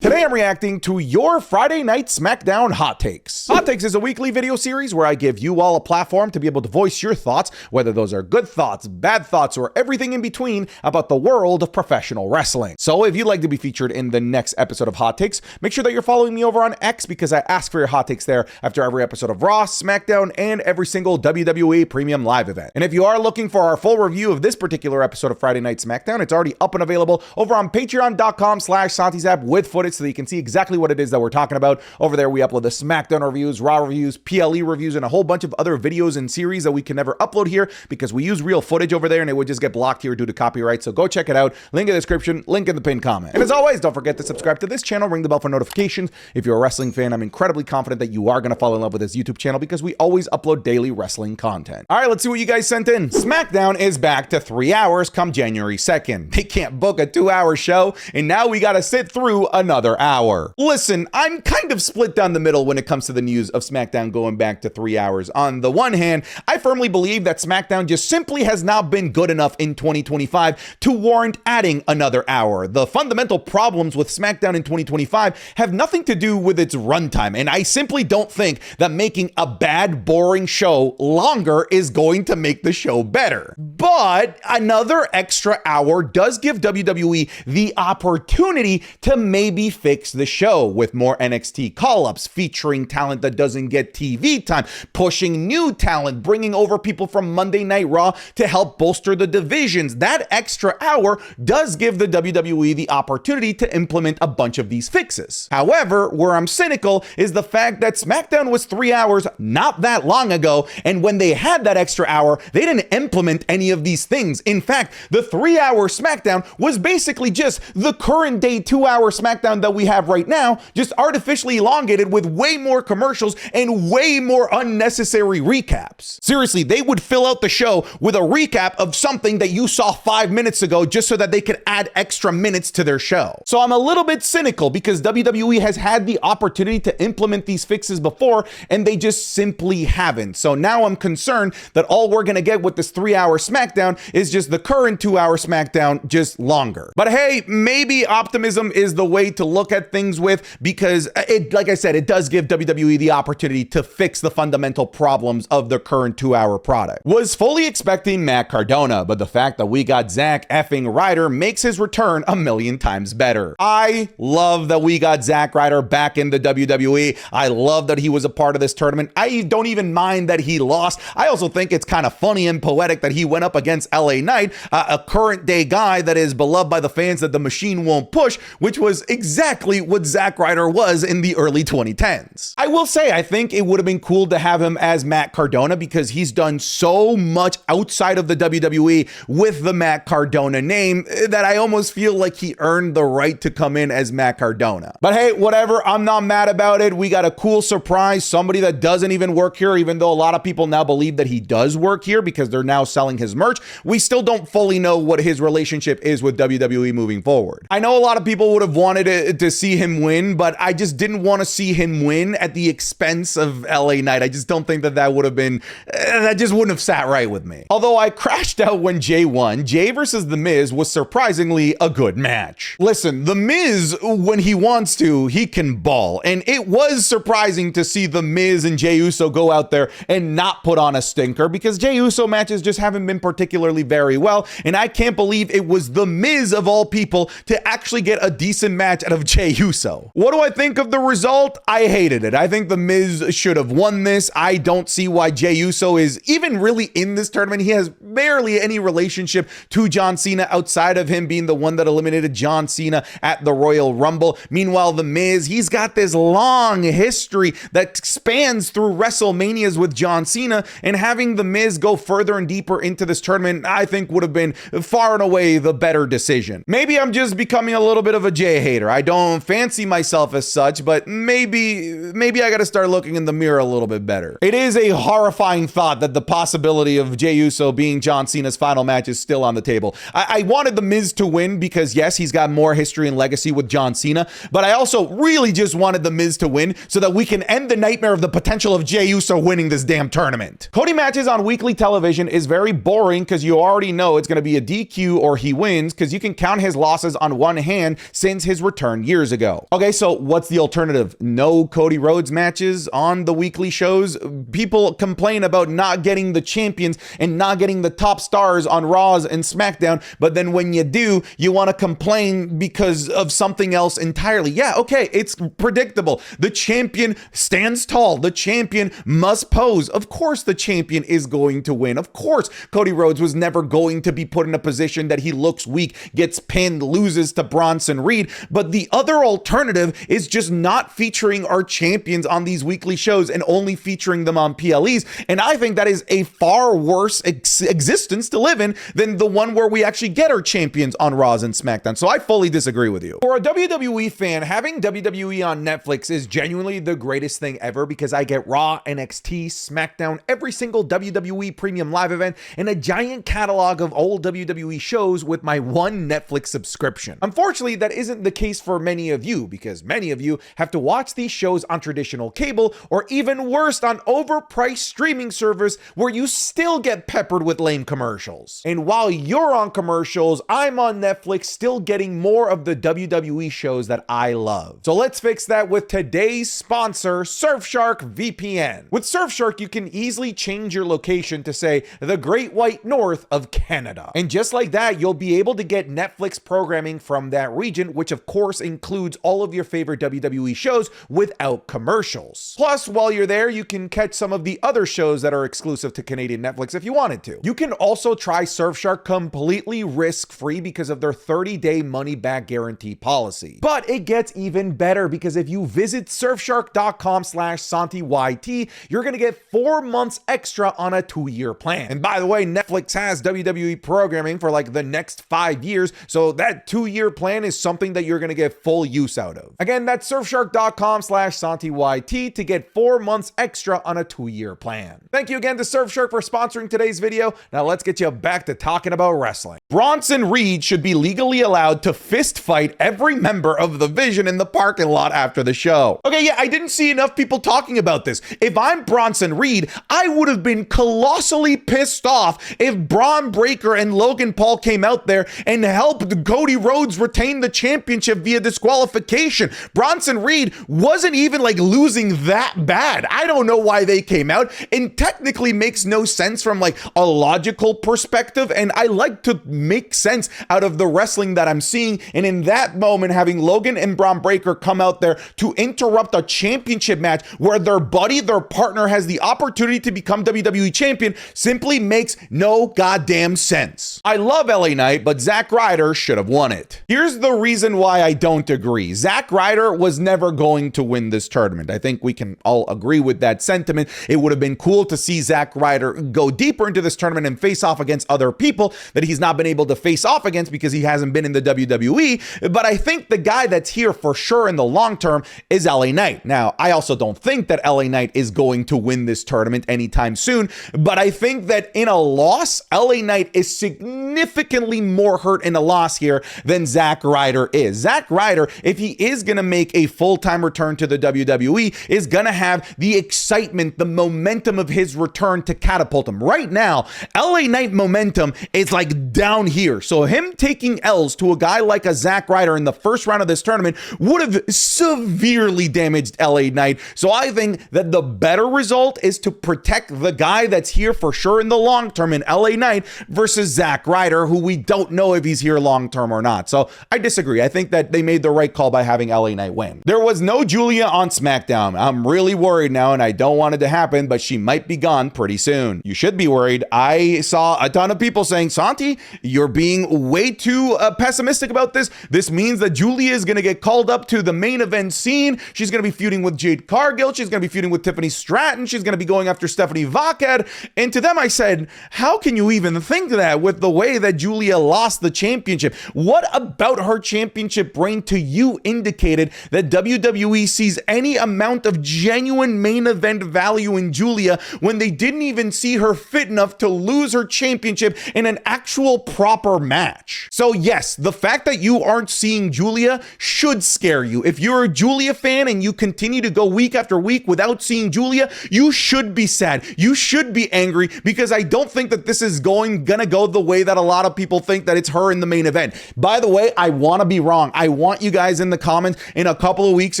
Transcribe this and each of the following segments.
Today I'm reacting to your Friday Night SmackDown Hot Takes. Hot Takes is a weekly video series where I give you all a platform to be able to voice your thoughts, whether those are good thoughts, bad thoughts, or everything in between about the world of professional wrestling. So if you'd like to be featured in the next episode of Hot Takes, make sure that you're following me over on X because I ask for your hot takes there after every episode of Raw, SmackDown, and every single WWE Premium Live event. And if you are looking for our full review of this particular episode of Friday Night SmackDown, it's already up and available over on patreon.com/SantiZap with footage so that you can see exactly what it is that we're talking about. Over there, we upload the SmackDown reviews, Raw reviews, PLE reviews, and a whole bunch of other videos and series that we can never upload here because we use real footage over there and it would just get blocked here due to copyright. So go check it out. Link in the description, link in the pinned comment. And as always, don't forget to subscribe to this channel, ring the bell for notifications. If you're a wrestling fan, I'm incredibly confident that you are going to fall in love with this YouTube channel because we always upload daily wrestling content. All right, let's see what you guys sent in. SmackDown is back to 3 hours come January 2nd. They can't book a 2-hour show, and now we got to sit through another hour. Listen, I'm kind of split down the middle when it comes to the news of SmackDown going back to 3 hours. On the one hand, I firmly believe that SmackDown just simply has not been good enough in 2025 to warrant adding another hour. The fundamental problems with SmackDown in 2025 have nothing to do with its runtime, and I simply don't think that making a bad, boring show longer is going to make the show better. But another extra hour does give WWE the opportunity to maybe fix the show with more NXT call-ups, featuring talent that doesn't get TV time, pushing new talent, bringing over people from Monday Night Raw to help bolster the divisions. That extra hour does give the WWE the opportunity to implement a bunch of these fixes. However, where I'm cynical is the fact that SmackDown was 3 hours not that long ago, and when they had that extra hour, they didn't implement any of these things. In fact, the 3-hour SmackDown was basically just the current day 2-hour SmackDown that we have right now, just artificially elongated with way more commercials and way more unnecessary recaps. Seriously, they would fill out the show with a recap of something that you saw 5 minutes ago just so that they could add extra minutes to their show. So I'm a little bit cynical because WWE has had the opportunity to implement these fixes before and they just simply haven't. So now I'm concerned that all we're gonna get with this 3-hour SmackDown is just the current 2-hour SmackDown, just longer. But hey, maybe optimism is the way to look at things with, because it, like I said, it does give WWE the opportunity to fix the fundamental problems of the current 2-hour product. Was fully expecting Matt Cardona, but the fact that we got Zack effing Ryder makes his return a million times better. I love that we got Zack Ryder back in the WWE. I love that he was a part of this tournament. I don't even mind that he lost. I also think it's kind of funny and poetic that he went up against LA Knight, a current day guy that is beloved by the fans that the machine won't push, which was exactly what Zack Ryder was in the early 2010s. I will say, I think it would have been cool to have him as Matt Cardona because he's done so much outside of the WWE with the Matt Cardona name that I almost feel like he earned the right to come in as Matt Cardona. But hey, whatever, I'm not mad about it. We got a cool surprise, somebody that doesn't even work here, even though a lot of people now believe that he does work here because they're now selling his merch. We still don't fully know what his relationship is with WWE moving forward. I know a lot of people would have wanted to see him win, but I just didn't want to see him win at the expense of LA Knight. I just don't think that that would have been, that just wouldn't have sat right with me. Although I crashed out when Jey won, Jey versus The Miz was surprisingly a good match. Listen, The Miz, when he wants to, he can ball. And it was surprising to see The Miz and Jey Uso go out there and not put on a stinker because Jey Uso matches just haven't been particularly very well. And I can't believe it was The Miz of all people to actually get a decent match out of Jey Uso. What do I think of the result? I hated it. I think The Miz should have won this. I don't see why Jey Uso is even really in this tournament. He has barely any relationship to John Cena outside of him being the one that eliminated John Cena at the Royal Rumble. Meanwhile, The Miz, he's got this long history that spans through WrestleManias with John Cena, and having The Miz go further and deeper into this tournament, I think would have been far and away the better decision. Maybe I'm just becoming a little bit of a Jey hater. I don't fancy myself as such, but maybe I gotta start looking in the mirror a little bit better. It is a horrifying thought that the possibility of Jey Uso being John Cena's final match is still on the table. I wanted The Miz to win because yes, he's got more history and legacy with John Cena, but I also really just wanted The Miz to win so that we can end the nightmare of the potential of Jey Uso winning this damn tournament. Cody matches on weekly television is very boring because you already know it's gonna be a DQ or he wins because you can count his losses on one hand since his return turn years ago. Okay, so what's the alternative? No Cody Rhodes matches on the weekly shows? People complain about not getting the champions and not getting the top stars on Raws and SmackDown, but then when you do, you want to complain because of something else entirely. Yeah, okay, it's predictable. The champion stands tall. The champion must pose. Of course the champion is going to win. Of course Cody Rhodes was never going to be put in a position that he looks weak, gets pinned, loses to Bronson Reed. But the other alternative is just not featuring our champions on these weekly shows and only featuring them on PLEs. And I think that is a far worse existence to live in than the one where we actually get our champions on Raws and SmackDown. So I fully disagree with you. For a WWE fan, having WWE on Netflix is genuinely the greatest thing ever because I get Raw, NXT, SmackDown, every single WWE premium live event, and a giant catalog of old WWE shows with my one Netflix subscription. Unfortunately, that isn't the case for many of you because many of you have to watch these shows on traditional cable or even worse on overpriced streaming service where you still get peppered with lame commercials. And while you're on commercials, I'm on Netflix still getting more of the WWE shows that I love. So let's fix that with today's sponsor, Surfshark VPN. With Surfshark, you can easily change your location to say the Great White North of Canada. And just like that, you'll be able to get Netflix programming from that region, which of course includes all of your favorite WWE shows without commercials. Plus, while you're there, you can catch some of the other shows that are exclusive to Canadian Netflix if you wanted to. You can also try Surfshark completely risk-free because of their 30-day money-back guarantee policy. But it gets even better because if you visit surfshark.com/SantiYT, you're gonna get 4 months extra on a 2-year plan. And by the way, Netflix has WWE programming for like the next 5 years, so that 2-year plan is something that you're gonna get full use out of. Again, that's surfshark.com/SantiYT to get 4 months extra on a 2-year plan. Thank you again to Surfshark for sponsoring today's video. Now let's get you back to talking about wrestling. Bronson Reed should be legally allowed to fist fight every member of the Vision in the parking lot after the show. Okay, yeah, I didn't see enough people talking about this. If I'm Bronson Reed, I would have been colossally pissed off if Braun Breaker and Logan Paul came out there and helped Cody Rhodes retain the championship via disqualification. Bronson Reed wasn't even like losing that bad. I don't know why they came out, and technically makes no sense from like a logical perspective, and I like to make sense out of the wrestling that I'm seeing. And in that moment, having Logan and Braun Breaker come out there to interrupt a championship match where their buddy, their partner, has the opportunity to become WWE champion simply makes no goddamn sense. I love LA Knight, but Zack Ryder should have won it. Here's the reason why I don't agree. Zack Ryder was never going to win this tournament. I think we can all agree with that sentiment. It would have been cool to see Zack Ryder go deeper into this tournament and face off against other people that he's not been able to face off against because he hasn't been in the WWE. But I think the guy that's here for sure in the long term is LA Knight. Now, I also don't think that LA Knight is going to win this tournament anytime soon, but I think that in a loss, LA Knight is significantly more hurt in a loss here than Zack Ryder is. Zack Ryder, if he is going to make a full-time return to the WWE, is going to have the excitement, the momentum of his return to catapult him. Right now, LA Knight momentum is like down here. So him taking L's to a guy like a Zack Ryder in the first round of this tournament would have severely damaged LA Knight. So I think that the better result is to protect the guy that's here for sure in the long term in LA Knight versus Zack Ryder, who we don't know if he's here long term or not. So I disagree. I think that they made the right call by having LA Knight win. There was no Giulia on SmackDown. I'm really worried now, and I don't want it to happen, but she might be gone pretty soon. You should be worried. I saw a ton of people saying, Santi, you're being way too pessimistic about this. This means that Giulia is going to get called up to the main event scene. She's going to be feuding with Jade Cargill. She's going to be feuding with Tiffany Stratton. She's going to be going after Stephanie Vaked. And to them, I said, how can you even think that with the way that Giulia lost the championship? What about her championship reign to you indicated that WWE sees any amount of genuine main event value in Giulia when they didn't even see her fit enough to lose her championship in an actual proper match? So yes, the fact that you aren't seeing Giulia should scare you. If you're a Giulia fan and you continue to go week after week without seeing Giulia, you should be sad. You should be angry because I don't think that this is gonna go the way that a lot of people think that it's her in the main event. By the way, I want to be wrong. I want you guys in the comments in a couple of weeks,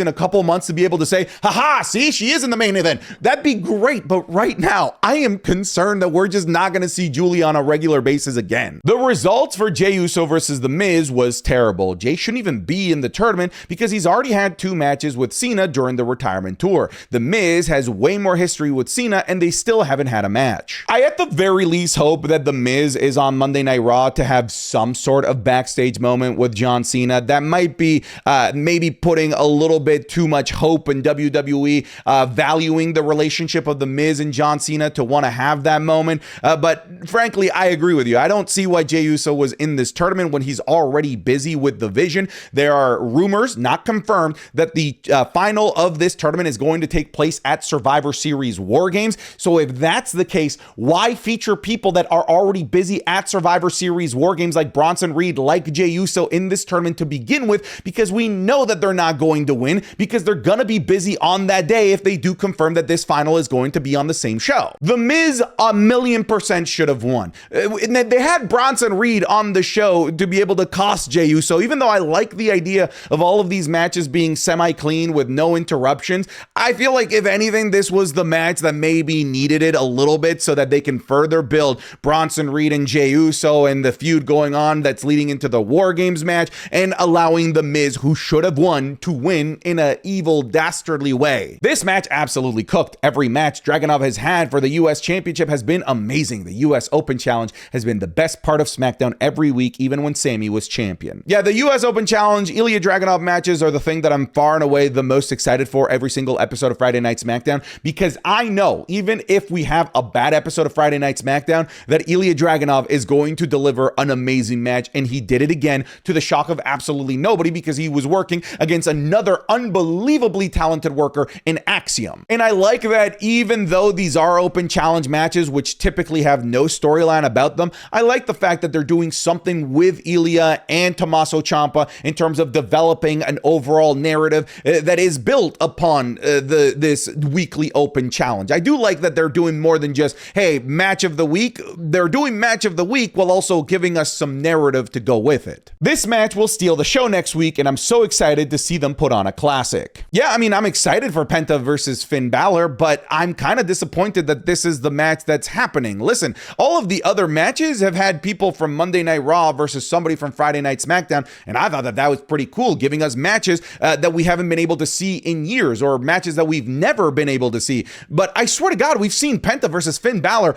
in a couple of months to be able to say, haha, see, she is in the main event. That'd be great. But right now, I am concerned that we're just not going to see Giulia on a regular basis again. The results for Jey Uso versus The Miz was terrible. Jey shouldn't even be in the tournament because he's already had 2 matches with Cena during the retirement tour. The Miz has way more history with Cena and they still haven't had a match. I at the very least hope that The Miz is on Monday Night Raw to have some sort of backstage moment with John Cena. That might be maybe putting a little bit too much hope in WWE, valuing the relationship of The Miz and John Cena to want to have that moment. But frankly, I agree with you. I don't see why Jey Uso was in this tournament when he's already busy with the Vision. There are rumors, not confirmed, that the final of this tournament is going to take place at Survivor Series War Games. So if that's the case, why feature people that are already busy at Survivor Series War Games like Bronson Reed, like Jey Uso in this tournament to begin with? Because we know that they're not going to win because they're going to be busy on that day if they do confirm that this final is going to be on the same show. The Miz 1,000,000% should have won. They had Bronson Reed on the show to be able to cost Jey Uso. Even though I like the idea of all of these matches being semi-clean with no interruptions, I feel like if anything, this was the match that maybe needed it a little bit so that they can further build Bronson Reed and Jey Uso and the feud going on that's leading into the War Games match and allowing The Miz, who should have won, to win in an evil, dastardly way. This match absolutely cooked. Every match Dragunov has had for the US Championship has been amazing. The US Open Challenge has been the best part of SmackDown every week, even when Sammy was champion. Yeah, the US Open Challenge, Ilya Dragunov matches are the thing that I'm far and away the most excited for every single episode of Friday Night SmackDown, because I know even if we have a bad episode of Friday Night SmackDown, that Ilya Dragunov is going to deliver an amazing match, and he did it again to the shock of absolutely nobody because he was working against another unbelievably talented worker in Axiom. And I like that even though these are open challenge matches, which typically have no storyline about them, I like the fact that they're doing something with Ilya and Tommaso Ciampa in terms of developing an overall narrative that is built upon this weekly open challenge. I do like that they're doing more than just, hey, match of the week. They're doing match of the week while also giving us some narrative to go with it. This match will steal the show next week, and I'm so excited to see them put on a classic. Yeah, I mean, I'm excited for Penta versus Finn Balor, but I'm kind of disappointed that this is the match that's happening. Listen, all of the other matches have had people from Monday Night Raw versus somebody from Friday Night SmackDown, and I thought that that was pretty cool, giving us matches that we haven't been able to see in years, or matches that we've never been able to see. But I swear to God, we've seen Penta versus Finn Balor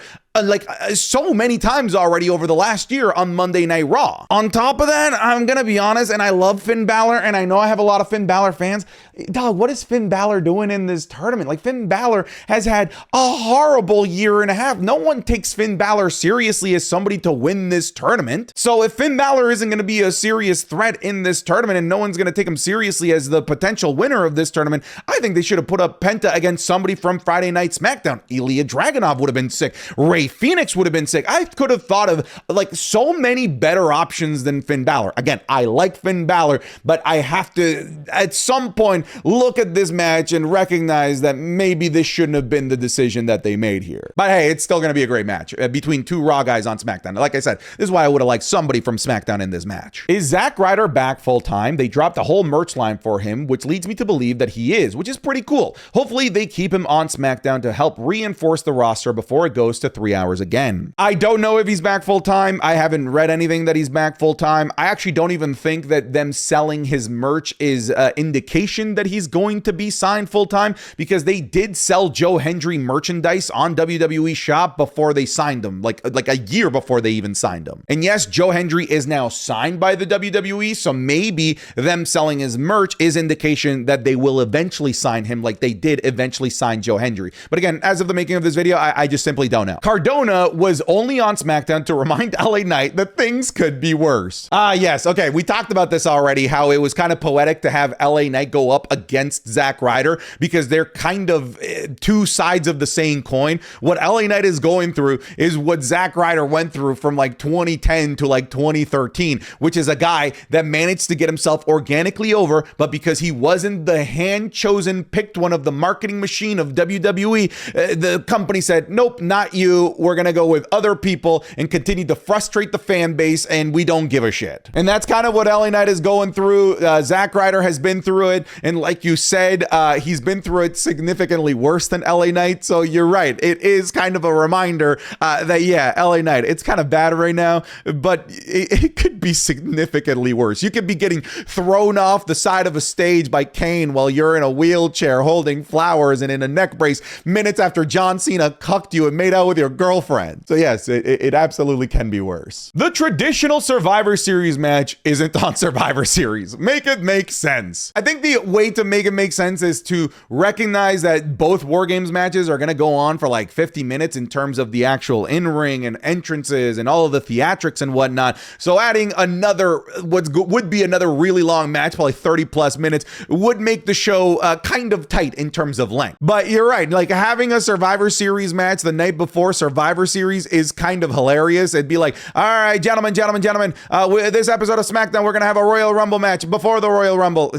so many times already over the last year on Monday Night Raw. On top of that, I'm gonna be honest, and I love Finn Balor, and I know I have a lot of Finn Balor fans. Dog, what is Finn Balor doing in this tournament? Like, Finn Balor has had a horrible year and a half. No one takes Finn Balor seriously as somebody to win this tournament. So if Finn Balor isn't gonna be a serious threat in this tournament and no one's gonna take him seriously as the potential winner of this tournament, I think they should have put up Penta against somebody from Friday Night SmackDown. Ilya Dragunov would have been sick. Ray Phoenix would have been sick. I could have thought of like so many better options than Finn Balor. Again, I like Finn Balor, but I have to at some point look at this match and recognize that maybe this shouldn't have been the decision that they made here. But hey, it's still going to be a great match between two Raw guys on SmackDown. Like I said, this is why I would have liked somebody from SmackDown in this match. Is Zack Ryder back full time? They dropped a whole merch line for him, which leads me to believe that he is, which is pretty cool. Hopefully they keep him on SmackDown to help reinforce the roster before it goes to 3 hours again. I don't know if he's back full time. I haven't read anything that he's back full time. I actually don't even think that them selling his merch is an indication that he's going to be signed full time, because they did sell Joe Hendry merchandise on WWE Shop before they signed him, like a year before they even signed him. And yes, Joe Hendry is now signed by the WWE, so maybe them selling his merch is indication that they will eventually sign him, like they did eventually sign Joe Hendry. But again, as of the making of this video, I just simply don't know. Cardona was only on SmackDown to remind LA Knight that things could be worse. Yes, okay, we talked about this already, how it was kind of poetic to have LA Knight go up against Zack Ryder, because they're kind of two sides of the same coin. What LA Knight is going through is what Zack Ryder went through from like 2010 to like 2013, which is a guy that managed to get himself organically over, but because he wasn't the hand-chosen picked one of the marketing machine of WWE, the company said, nope, not you. you, we're going to go with other people and continue to frustrate the fan base, and we don't give a shit. And that's kind of what LA Knight is going through. Zack Ryder has been through it, and like you said, he's been through it significantly worse than LA Knight. So you're right. It is kind of a reminder that, yeah, LA Knight, it's kind of bad right now, but it could be significantly worse. You could be getting thrown off the side of a stage by Kane while you're in a wheelchair holding flowers and in a neck brace minutes after John Cena cucked you and made out with your girlfriend. So yes, it absolutely can be worse. The traditional Survivor Series match isn't on Survivor Series. Make it make sense. I think the way to make it make sense is to recognize that both War Games matches are going to go on for like 50 minutes in terms of the actual in-ring and entrances and all of the theatrics and whatnot. So adding another, would be another really long match, probably 30 plus minutes, would make the show kind of tight in terms of length. But you're right, like having a Survivor Series match the night before Survivor Series is kind of hilarious. It'd be like, all right, gentlemen, this episode of SmackDown, we're going to have a Royal Rumble match before the Royal Rumble.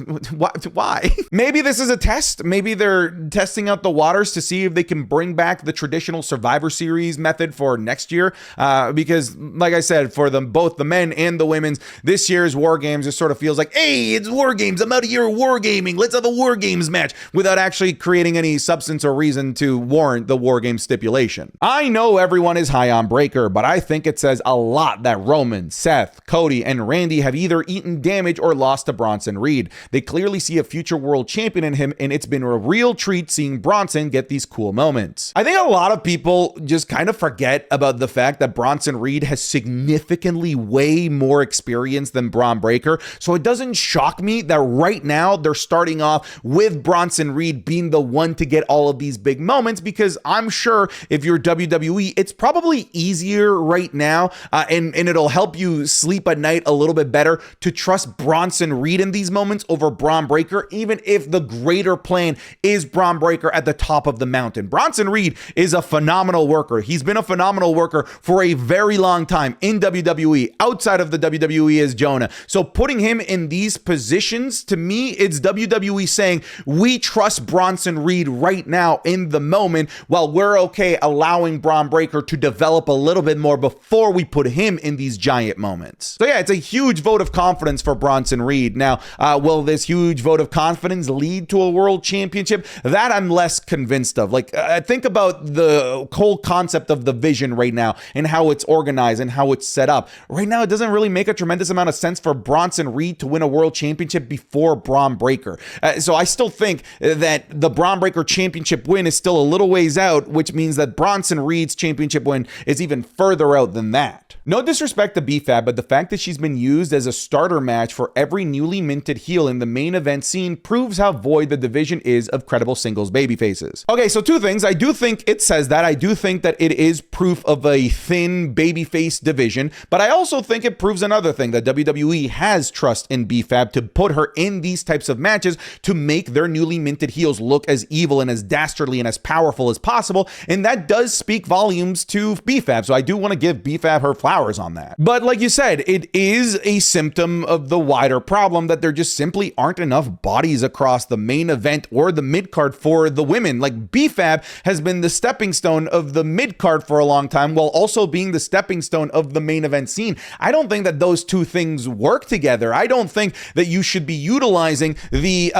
Why? Maybe this is a test. Maybe they're testing out the waters to see if they can bring back the traditional Survivor Series method for next year. Because like I said, for them, both the men and the women's, this year's War Games just sort of feels like, hey, it's War Games. I'm out of here wargaming. Let's have a War Games match without actually creating any substance or reason to warrant the War Games stipulation. I know everyone is high on Breaker, but I think it says a lot that Roman, Seth, Cody, and Randy have either eaten damage or lost to Bronson Reed. They clearly see a future world champion in him, and it's been a real treat seeing Bronson get these cool moments. I think a lot of people just kind of forget about the fact that Bronson Reed has significantly way more experience than Braun Breaker, so it doesn't shock me that right now they're starting off with Bronson Reed being the one to get all of these big moments, because I'm sure if you're WWE, it's probably easier right now, and it'll help you sleep at night a little bit better to trust Bronson Reed in these moments over Braun Breaker, even if the greater plan is Braun Breaker at the top of the mountain. Bronson Reed is a phenomenal worker. He's been a phenomenal worker for a very long time in WWE, outside of the WWE as Jonah. So putting him in these positions, to me, it's WWE saying, we trust Bronson Reed right now in the moment, while we're okay allowing Braun Breaker to develop a little bit more before we put him in these giant moments. So yeah, it's a huge vote of confidence for Bronson Reed. Now, will this huge vote of confidence lead to a world championship? That I'm less convinced of. Like, think about the whole concept of the vision right now and how it's organized and how it's set up. Right now, it doesn't really make a tremendous amount of sense for Bronson Reed to win a world championship before Braun Breaker. So I still think that the Braun Breaker championship win is still a little ways out, which means that Bronson Reed's championship win is even further out than that. No disrespect to BFAB, but the fact that she's been used as a starter match for every newly minted heel in the main event scene proves how void the division is of credible singles babyfaces. Okay, so two things. I do think it says that. I do think that it is proof of a thin babyface division, but I also think it proves another thing, that WWE has trust in BFAB to put her in these types of matches to make their newly minted heels look as evil and as dastardly and as powerful as possible, and that does speak volumes to BFAB, so I do want to give BFAB her flowers on that. But like you said, it is a symptom of the wider problem that there just simply aren't enough bodies across the main event or the mid-card for the women. Like, BFAB has been the stepping stone of the mid-card for a long time, while also being the stepping stone of the main event scene. I don't think that those two things work together. I don't think that you should be utilizing the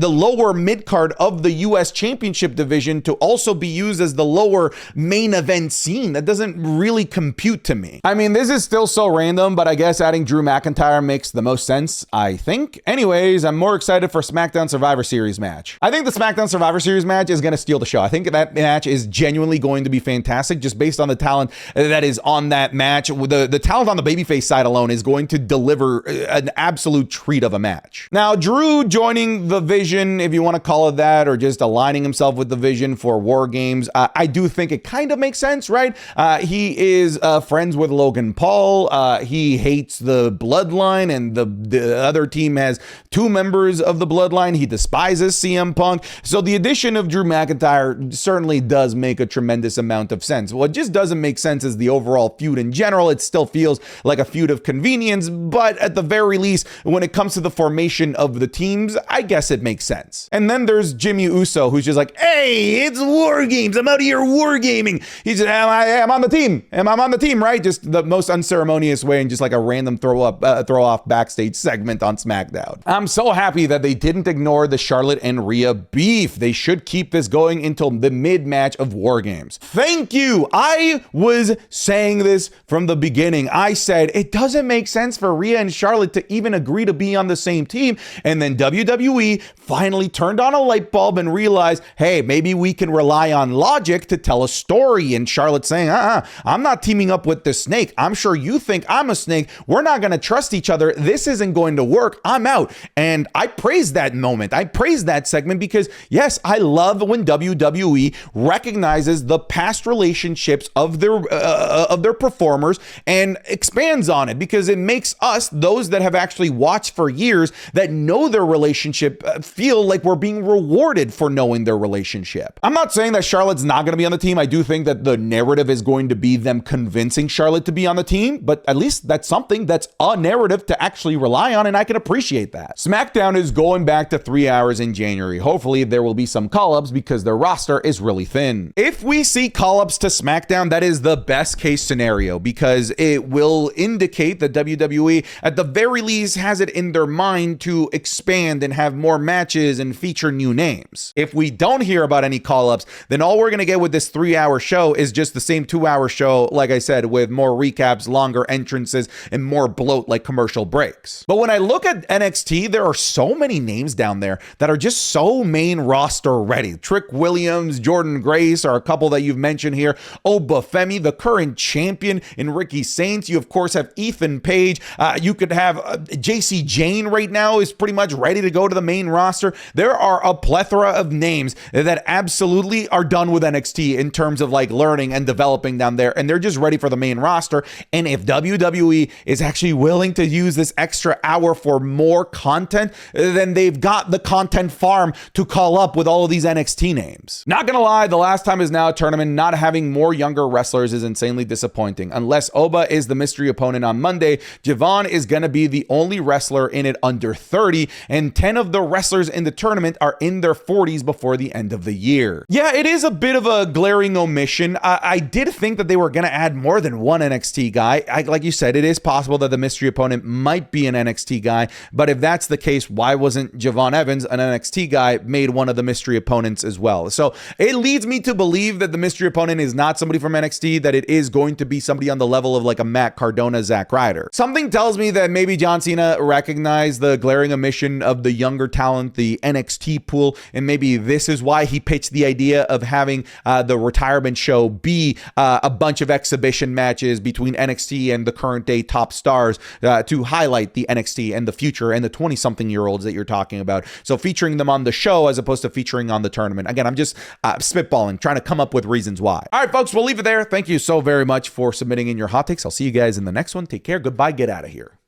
lower mid-card of the US Championship division to also be used as the lower main event scene. That doesn't really compute to me. I mean, this is still so random, but I guess adding Drew McIntyre makes the most sense, I think. Anyways, I'm more excited for SmackDown Survivor Series match. I think the SmackDown Survivor Series match is going to steal the show. I think that match is genuinely going to be fantastic, just based on the talent that is on that match. The talent on the babyface side alone is going to deliver an absolute treat of a match. Now, Drew joining the Vision, if you want to call it that, or just aligning himself with the Vision for War Games, I do think it kind of makes sense, right? He is friends with Logan Paul. He hates the Bloodline, and the other team has two members of the Bloodline. He despises CM Punk. So the addition of Drew McIntyre certainly does make a tremendous amount of sense. What just doesn't make sense is the overall feud in general. It still feels like a feud of convenience, but at the very least, when it comes to the formation of the teams, I guess it makes sense. And then there's Jimmy Uso, who's just like, hey, it's War Games. I'm out of here wargaming. He's just, I'm on the team. I'm on the team, right? Just the most unceremonious way and just like a random throw off backstage segment on SmackDown. I'm so happy that they didn't ignore the Charlotte and Rhea beef. They should keep this going until the mid-match of War Games. Thank you. I was saying this from the beginning. I said it doesn't make sense for Rhea and Charlotte to even agree to be on the same team. And then WWE finally turned on a light bulb and realized, hey, maybe we can rely on logic to tell a story. And Charlotte saying, I'm not teaming up with the snake. I'm sure you think I'm a snake. We're not going to trust each other. This isn't going to work. I'm out. And I praise that moment. I praise that segment because, yes, I love when WWE recognizes the past relationships of their performers and expands on it, because it makes us, those that have actually watched for years, that know their relationship, feel like we're being rewarded for knowing their relationship. I'm not saying that Charlotte's not going to be on the team. I do think that the narrative is going to be them convincing Charlotte to be on the team, but at least that's something that's a narrative to actually rely on, and I can appreciate that. SmackDown is going back to 3 hours in January. Hopefully there will be some call-ups because their roster is really thin. If we see call-ups to SmackDown, that is the best case scenario, because it will indicate that WWE at the very least has it in their mind to expand and have more matches and feature new names. If we don't hear about any call-ups, then all we're going to get with this 3-hour show is just the same 2-hour show, like I said, with more recaps, longer entrances, and more bloat like commercial breaks. But when I look at NXT, there are so many names down there that are just so main roster ready. Trick Williams, Jordan Grace are a couple that you've mentioned here. Obafemi, the current champion, and Ricky Saints. You, of course, have Ethan Page. You could have JC Jane right now is pretty much ready to go to the main roster. There are a plethora of names that absolutely are done with NXT in terms of like learning and developing down there, and they're just ready for the main roster. And if WWE is actually willing to use this extra hour for more content, then they've got the content farm to call up with all of these NXT names. Not gonna lie, the last time is now a tournament. Not having more younger wrestlers is insanely disappointing. Unless Oba is the mystery opponent on Monday, Javon is gonna be the only wrestler in it under 30, and 10 of the wrestlers in the tournament are in their 40s before the end of the year. Yeah, it is a bit of a glaring omission. I did think that they were gonna add more than one NXT guy. Like you said, it is possible that the mystery opponent might be an NXT guy, but if that's the case, why wasn't Javon Evans, an NXT guy, made one of the mystery opponents as well? So it leads me to believe that the mystery opponent is not somebody from NXT, that it is going to be somebody on the level of like a Matt Cardona, Zack Ryder. Something tells me that maybe John Cena recognized the glaring omission of the younger talent, the NXT pool, and maybe this is why he pitched the idea of having the retirement show be a bunch of exhibition matches between NXT and the current day top stars to highlight the NXT and the future and the 20-something-year-olds that you're talking about. So featuring them on the show as opposed to featuring on the tournament. Again, I'm just spitballing, trying to come up with reasons why. All right, folks, we'll leave it there. Thank you so very much for submitting in your hot takes. I'll see you guys in the next one. Take care. Goodbye. Get out of here.